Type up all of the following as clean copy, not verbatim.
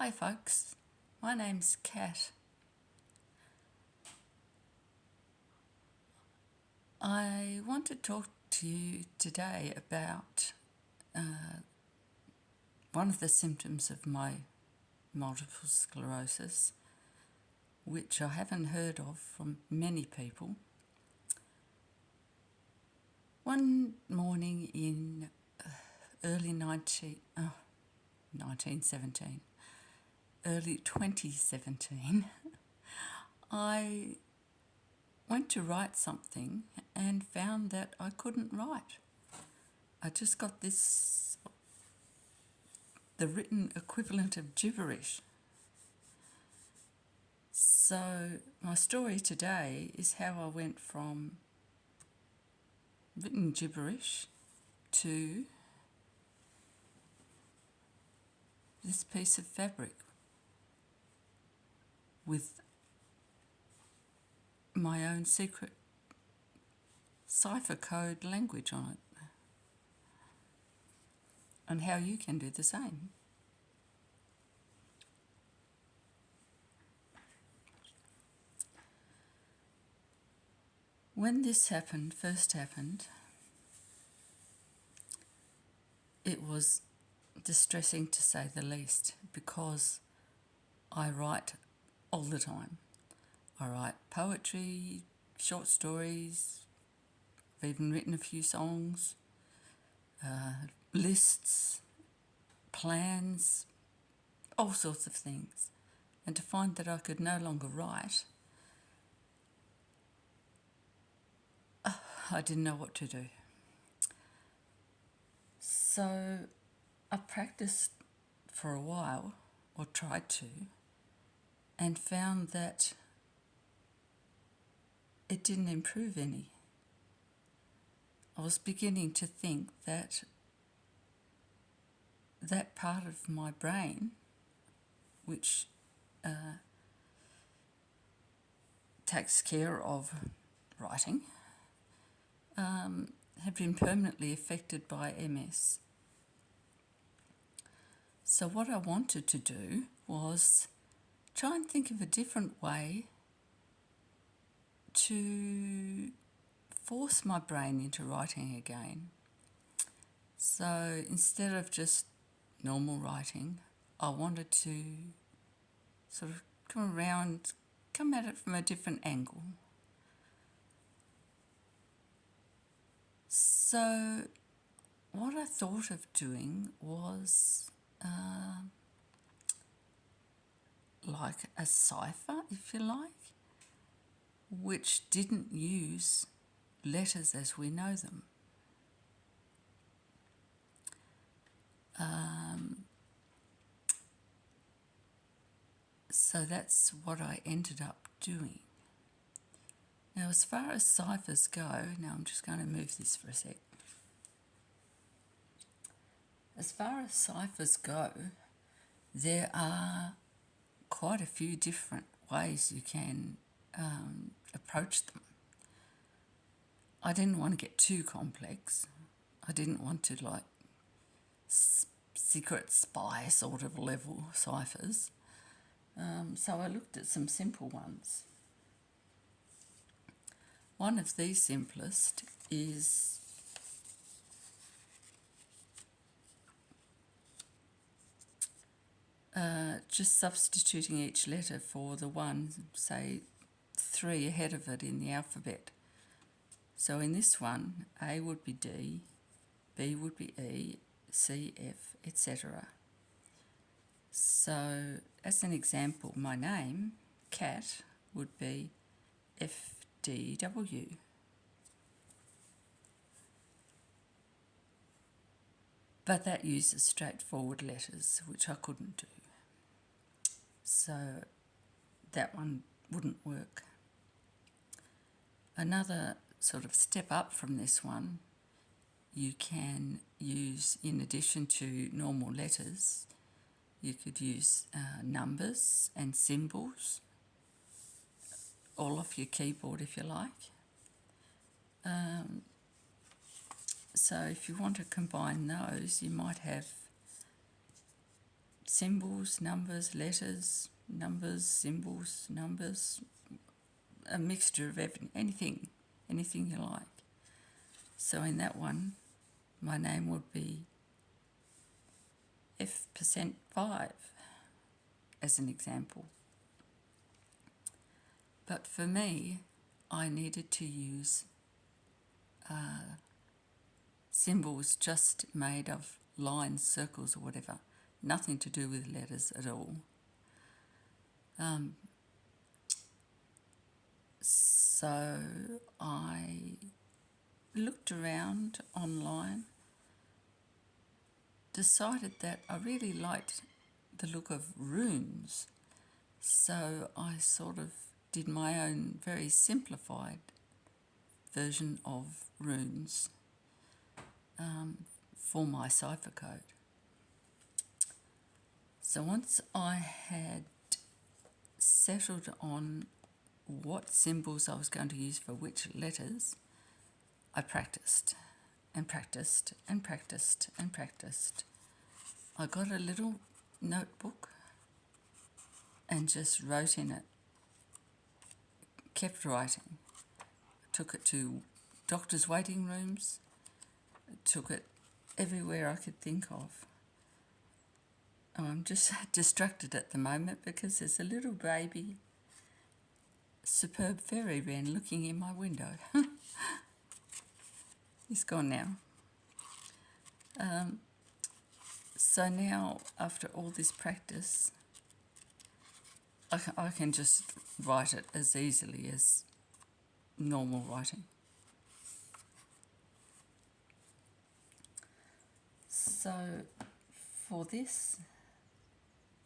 Hi folks, my name's Kat. I want to talk to you today about one of the symptoms of my multiple sclerosis, which I haven't heard of from many people. One morning in early 2017, I went to write something and found that I couldn't write. I just got the written equivalent of gibberish. So my story today is how I went from written gibberish to this piece of fabric with my own secret cipher code language on it, and how you can do the same. When this first happened, it was distressing to say the least, because I write all the time. I write poetry, short stories, I've even written a few songs, lists, plans, all sorts of things. And to find that I could no longer write, I didn't know what to do. So I practiced for a while, or tried to, and found that it didn't improve any. I was beginning to think that that part of my brain, which takes care of writing, had been permanently affected by MS. So what I wanted to do was try and think of a different way to force my brain into writing again. So instead of just normal writing, I wanted to sort of come at it from a different angle. So what I thought of doing was like a cipher, if you like, which didn't use letters as we know them. So that's what I ended up doing. Now, as far as ciphers go, now I'm just going to move this for a sec. As far as ciphers go, there are quite a few different ways you can approach them. I didn't want to get too complex. I didn't want to like secret spy sort of level ciphers. So I looked at some simple ones. One of the simplest is just substituting each letter for the one, say, 3 ahead of it in the alphabet. So in this one, A would be D, B would be E, C, F, etc. So as an example, my name, Kat, would be FDW. But that uses straightforward letters, which I couldn't do. So that one wouldn't work. Another sort of step up from this one, you can use, in addition to normal letters, you could use numbers and symbols, all off your keyboard if you like. So if you want to combine those, you might have symbols, numbers, letters, numbers, symbols, numbers, a mixture of anything you like. So in that one, my name would be F%5 as an example. But for me, I needed to use symbols just made of lines, circles or whatever, nothing to do with letters at all. So I looked around online, decided that I really liked the look of runes, so I sort of did my own very simplified version of runes for my cipher code. So once I had settled on what symbols I was going to use for which letters, I practiced and practiced and practiced and practiced. I got a little notebook and just wrote in it, kept writing. Took it to doctors' waiting rooms, took it everywhere I could think of. I'm just distracted at the moment because there's a little baby superb fairy wren looking in my window. He's gone now. So now, after all this practice, I can just write it as easily as normal writing. So for this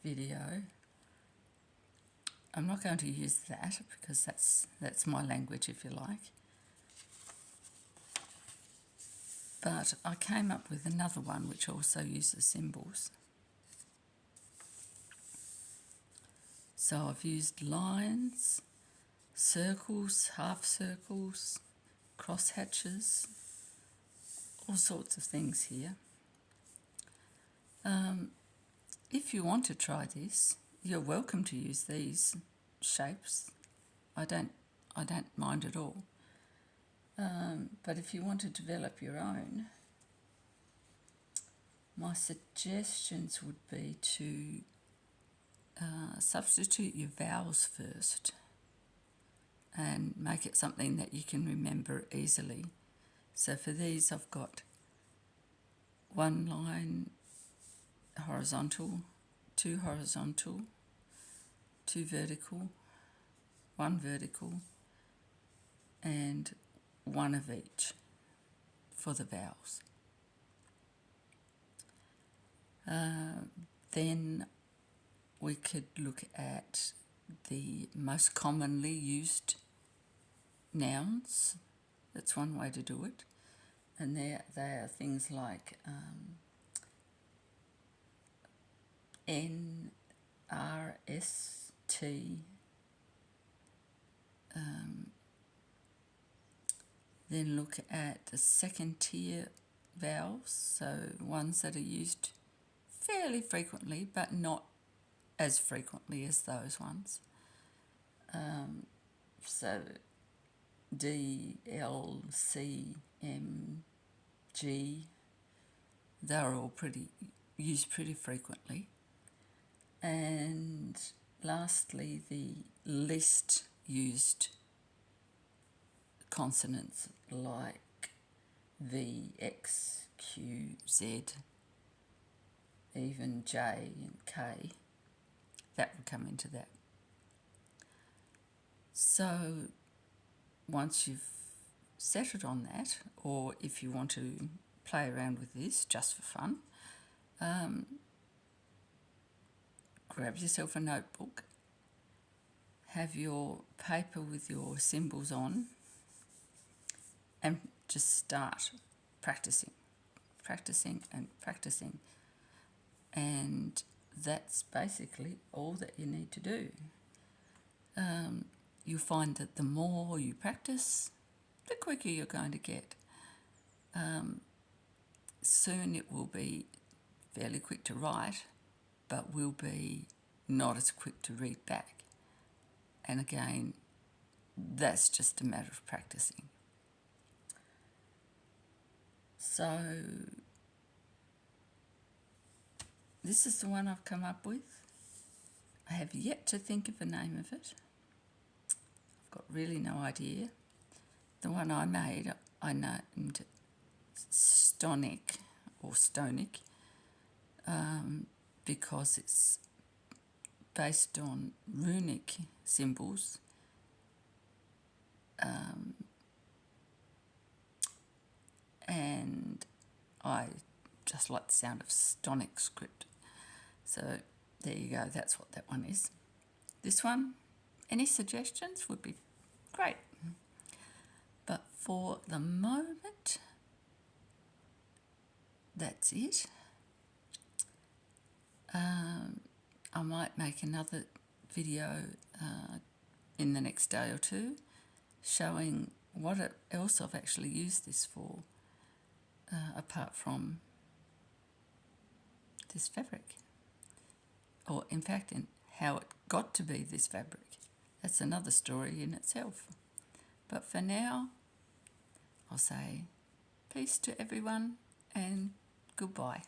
video, I'm not going to use that because that's my language, if you like. But I came up with another one which also uses symbols. So I've used lines, circles, half circles, crosshatches, all sorts of things here. If you want to try this, you're welcome to use these shapes. I don't mind at all. But if you want to develop your own, my suggestions would be to substitute your vowels first and make it something that you can remember easily. So for these, I've got one line horizontal, two vertical, one vertical, and one of each for the vowels. Then we could look at the most commonly used nouns. That's one way to do it. And they are things like N, R, S, T, then look at the second tier vowels, so ones that are used fairly frequently but not as frequently as those ones. So D, L, C, M, G, they're all used pretty frequently. And lastly, the least used consonants like V, X, Q, Z, even J and K, that would come into that. So once you've settled on that, or if you want to play around with this just for fun, grab yourself a notebook, have your paper with your symbols on, and just start practicing. And that's basically all that you need to do. You'll find that the more you practice, the quicker you're going to get. Soon it will be fairly quick to write, but will be not as quick to read back. And again, that's just a matter of practicing. So this is the one I've come up with. I have yet to think of a name of it. I've got really no idea. The one I made, I named Stonic or Stonic because it's based on runic symbols. And I just like the sound of Stonic script. So there you go, that's what that one is. This one, any suggestions would be great. But for the moment, that's it. I might make another video in the next day or two showing what else I've actually used this for apart from this fabric. Or in fact, how it got to be this fabric. That's another story in itself. But for now, I'll say peace to everyone and goodbye.